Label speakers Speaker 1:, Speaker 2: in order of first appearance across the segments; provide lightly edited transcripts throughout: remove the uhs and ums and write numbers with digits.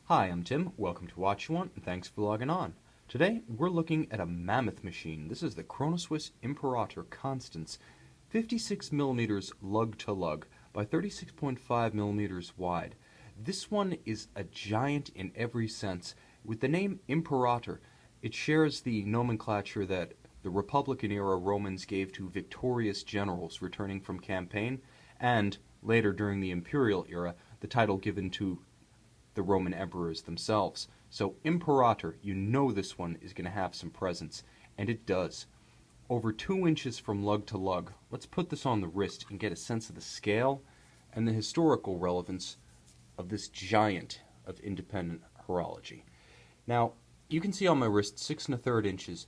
Speaker 1: Hi, I'm Tim. Welcome to Watch You Want, and thanks for logging on. Today, we're looking at a mammoth machine. This is the Chronoswiss Imperator Constance, 56 millimeters lug-to-lug by 36.5 millimeters wide. This one is a giant in every sense. With the name Imperator, it shares the nomenclature that the Republican-era Romans gave to victorious generals returning from campaign, and later during the Imperial era, the title given to the Roman emperors themselves. So Imperator, you know this one is going to have some presence, and it does. Over 2 inches from lug to lug. Let's put this on the wrist and get a sense of the scale and the historical relevance of this giant of independent horology. Now, you can see on my wrist 6 1/3 inches.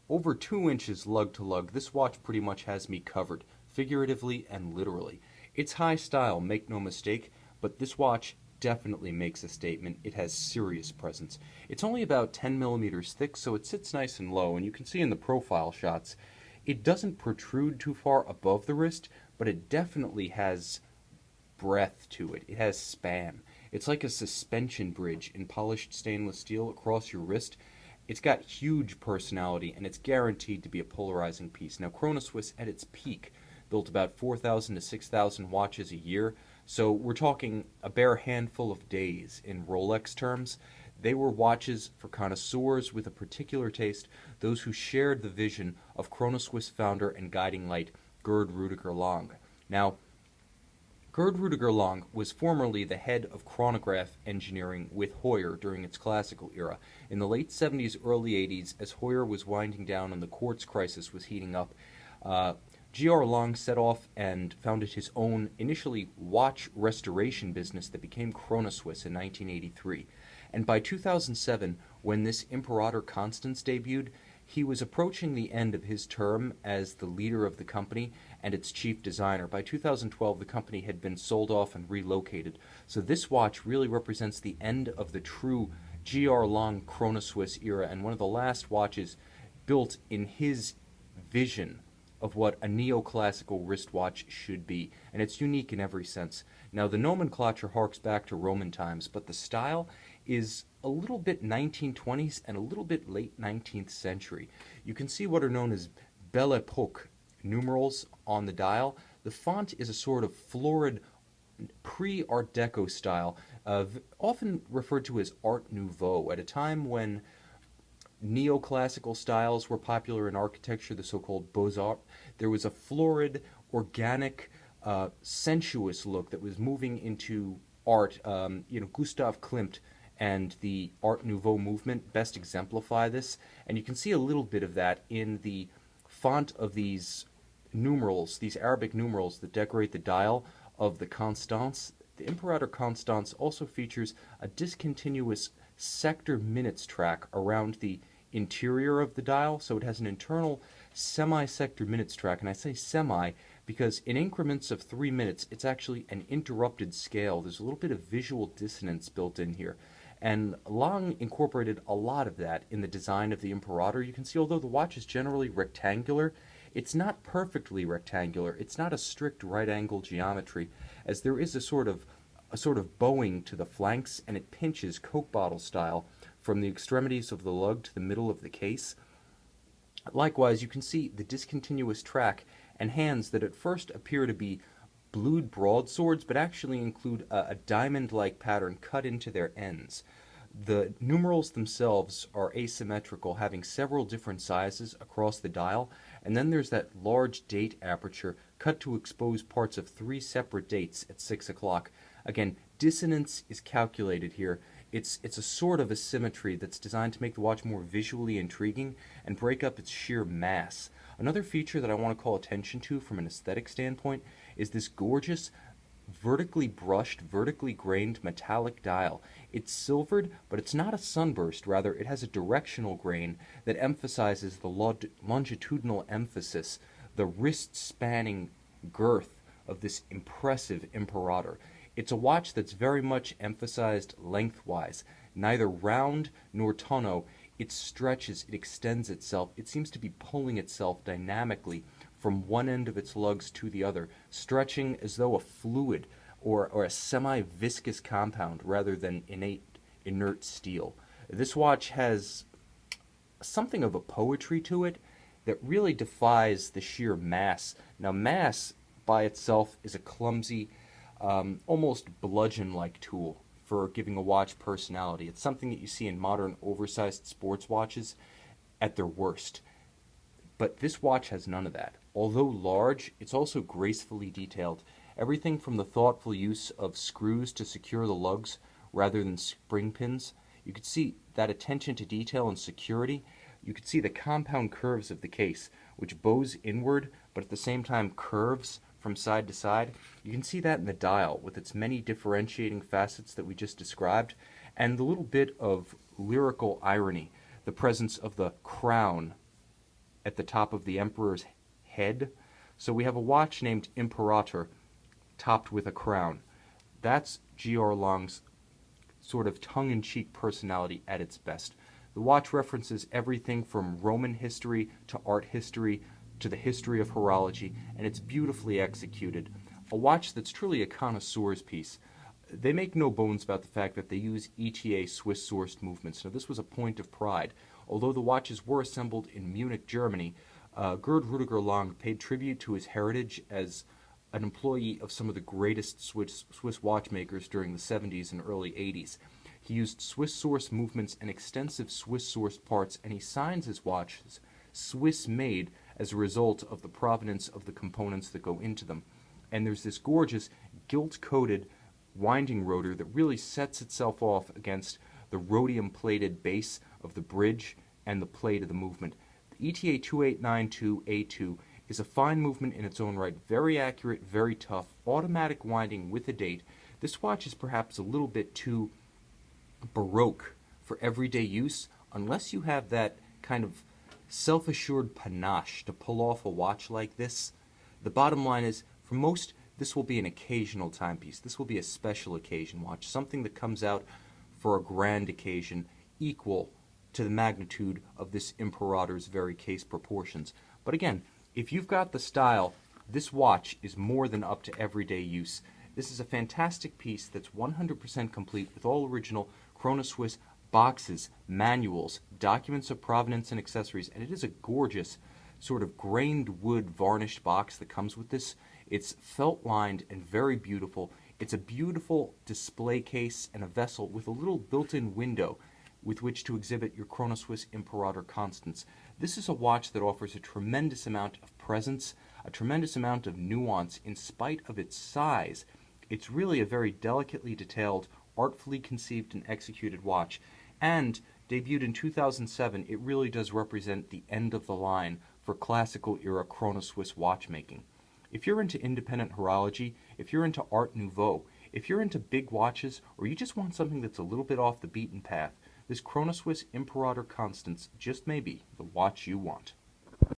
Speaker 1: Over 2 inches lug to lug. This watch pretty much has me covered, figuratively and literally. It's high style, make no mistake, but this watch definitely makes a statement. It has serious presence. It's only about 10 millimeters thick, so it sits nice and low, and you can see in the profile shots, it doesn't protrude too far above the wrist, but it definitely has breadth to it. It has span. It's like a suspension bridge in polished stainless steel across your wrist. It's got huge personality, and it's guaranteed to be a polarizing piece. Now, Chronoswiss, at its peak, built about 4,000 to 6,000 watches a year, so we're talking a bare handful of days in Rolex terms. They were watches for connoisseurs with a particular taste, those who shared the vision of Chronoswiss founder and guiding light Gerd-Rudiger Lang. Now, Gerd-Rudiger Lang was formerly the head of chronograph engineering with Heuer during its classical era. In the late 70s, early 80s, as Heuer was winding down and the quartz crisis was heating up, Gerd Lang set off and founded his own, initially watch restoration business that became Chronoswiss in 1983. And by 2007, when this Imperator Constance debuted, he was approaching the end of his term as the leader of the company and its chief designer. By 2012, the company had been sold off and relocated. So this watch really represents the end of the true Gerd Lang Chronoswiss era, and one of the last watches built in his vision of what a neoclassical wristwatch should be, and it's unique in every sense. Now, the nomenclature harks back to Roman times, but the style is a little bit 1920s and a little bit late 19th century. You can see what are known as Belle Epoque numerals on the dial. The font is a sort of florid pre-Art Deco style, often referred to as Art Nouveau, at a time when neoclassical styles were popular in architecture, the so-called Beaux-Arts. There was a florid, organic, sensuous look that was moving into art. Gustav Klimt and the Art Nouveau movement best exemplify this, and you can see a little bit of that in the font of these numerals, these Arabic numerals that decorate the dial of the Constance. The Imperator Constance also features a discontinuous sector minutes track around the interior of the dial, so it has an internal semi-sector minutes track, and I say semi because in increments of 3 minutes it's actually an interrupted scale. There's a little bit of visual dissonance built in here, and Lang incorporated a lot of that in the design of the Imperator. You can see, although the watch is generally rectangular, it's not perfectly rectangular. It's not a strict right-angle geometry, as there is a sort of bowing to the flanks, and it pinches Coke bottle style from the extremities of the lug to the middle of the case. Likewise, you can see the discontinuous track and hands that at first appear to be blued broadswords, but actually include a diamond-like pattern cut into their ends. The numerals themselves are asymmetrical, having several different sizes across the dial, and then there's that large date aperture cut to expose parts of 3 separate dates at 6 o'clock. Again, dissonance is calculated here. It's a sort of asymmetry that's designed to make the watch more visually intriguing and break up its sheer mass. Another feature that I want to call attention to from an aesthetic standpoint is this gorgeous, vertically brushed, vertically grained metallic dial. It's silvered, but it's not a sunburst. Rather, it has a directional grain that emphasizes the longitudinal emphasis, the wrist-spanning girth of this impressive Imperator. It's a watch that's very much emphasized lengthwise, neither round nor tonneau. It stretches, it extends itself, it seems to be pulling itself dynamically from one end of its lugs to the other, stretching as though a fluid or a semi-viscous compound rather than inert steel. This watch has something of a poetry to it that really defies the sheer mass. Now, mass by itself is a clumsy, almost bludgeon-like tool for giving a watch personality. It's something that you see in modern oversized sports watches at their worst. But this watch has none of that. Although large, it's also gracefully detailed. Everything from the thoughtful use of screws to secure the lugs rather than spring pins. You could see that attention to detail and security. You could see the compound curves of the case, which bows inward, but at the same time curves from side to side. You can see that in the dial with its many differentiating facets that we just described, and the little bit of lyrical irony, the presence of the crown at the top of the emperor's head. So we have a watch named Imperator topped with a crown. That's G.R. Lang's sort of tongue-in-cheek personality at its best. The watch references everything from Roman history to art history to the history of horology, and it's beautifully executed. A watch that's truly a connoisseur's piece. They make no bones about the fact that they use ETA Swiss-sourced movements. Now, this was a point of pride. Although the watches were assembled in Munich, Germany, Gerd-Rudiger Lang paid tribute to his heritage as an employee of some of the greatest Swiss watchmakers during the 70s and early 80s. He used Swiss-sourced movements and extensive Swiss-sourced parts, and he signs his watches Swiss-made as a result of the provenance of the components that go into them. And there's this gorgeous gilt-coated winding rotor that really sets itself off against the rhodium-plated base of the bridge and the plate of the movement. The ETA 2892A2 is a fine movement in its own right, very accurate, very tough, automatic winding with a date. This watch is perhaps a little bit too Baroque for everyday use, unless you have that kind of self-assured panache to pull off a watch like this. The bottom line is, for most, this will be an occasional timepiece. This will be a special occasion watch, something that comes out for a grand occasion equal to the magnitude of this Imperator's very case proportions. But again, if you've got the style, this watch is more than up to everyday use. This is a fantastic piece that's 100% complete with all original Chronoswiss boxes, manuals, documents of provenance and accessories, and it is a gorgeous sort of grained wood varnished box that comes with this. It's felt lined and very beautiful. It's a beautiful display case and a vessel with a little built-in window with which to exhibit your Chronoswiss Imperator Constance. This is a watch that offers a tremendous amount of presence, a tremendous amount of nuance in spite of its size. It's really a very delicately detailed, artfully conceived and executed watch, and debuted in 2007, it really does represent the end of the line for classical era Chronoswiss watchmaking. If you're into independent horology, if you're into Art Nouveau, if you're into big watches, or you just want something that's a little bit off the beaten path, this Chronoswiss Imperator Constance just may be the watch you want.